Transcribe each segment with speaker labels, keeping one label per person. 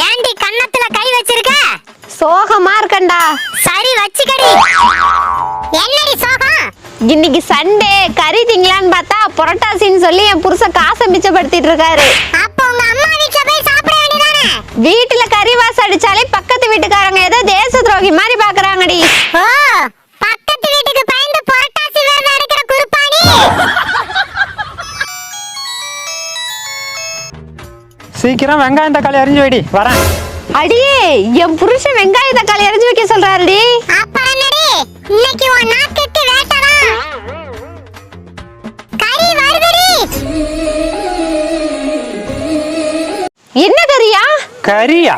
Speaker 1: ஏண்டி கன்னத்துல கை வச்சிருக்க?
Speaker 2: சோகமா இருக்கண்டா.
Speaker 1: சரி வச்சுக்கடி. என்னடி சோகம்?
Speaker 2: இன்னைக்கு சண்டே, கறி திங்கலான்னு பார்த்தா புரட்டாசின்னு சொல்லி என் புருஷன் காசை மிச்சப்படுத்திட்டு இருக்காரு.
Speaker 1: அப்ப உங்க அம்மா வீட்ல போய் சாப்பிட வேண்டியதானே?
Speaker 2: வீட்டுல கறி வாசம் அடிச்சாலே பக்கத்து வீட்டுக்காரங்க ஏதோ தேச துரோகி மாதிரி பாக்குறாங்கடி.
Speaker 1: ஓ, பக்கத்து வீட்டுக்கு பயந்து புரட்டாசி விரதம் எடுக்கிற குருப்பாணி.
Speaker 3: சீக்கிரம் வெங்காயம் தக்காளி அரிஞ்சு வைடி, வரேன்.
Speaker 2: அடியே, என் புருஷன் வெங்காய தக்காளி அரிஞ்சு வைக்க சொல்றாருடி.
Speaker 1: அப்புறம் என்னடி? இன்னைக்கு உன் நாக்குக்கு வேட்டடா. கறி வருதுடி.
Speaker 2: என்ன கறியா?
Speaker 3: கறியா?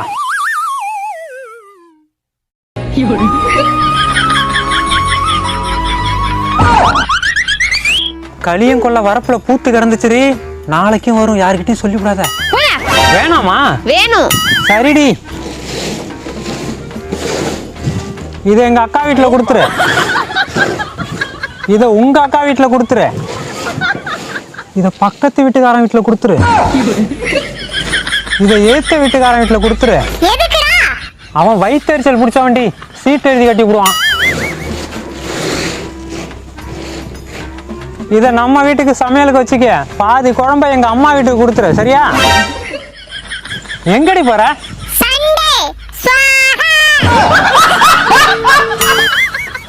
Speaker 3: களியும் கொள்ள வரப்புல பூத்து கிடந்துச்சுரி. நாளைக்கும் வரும், யாருக்கிட்டையும் சொல்லிவிடாத. வேணாமா?
Speaker 2: வேணும்.
Speaker 3: சரிடி, இதை எங்க அக்கா வீட்டுல கொடுத்துரு. இதை உங்க அக்கா வீட்டுல கொடுத்துரு. இதை பக்கத்து வீட்டுக்காரன் வீட்டுல கொடுத்துரு. இதை ஏத்த வீட்டுக்காரன் வீட்டுல கொடுத்துரு.
Speaker 1: எதுக்குடா?
Speaker 3: அவன் வயிற்றுச்சல் பிடிச்ச வண்டி சீட் எழுதி கட்டி விடுவான். இதை நம்ம வீட்டுக்கு சமையலுக்கு வச்சுக்க. பாதி குழம்ப எங்க அம்மா வீட்டுக்கு கொடுத்துரு, சரியா? எங்கடி போற?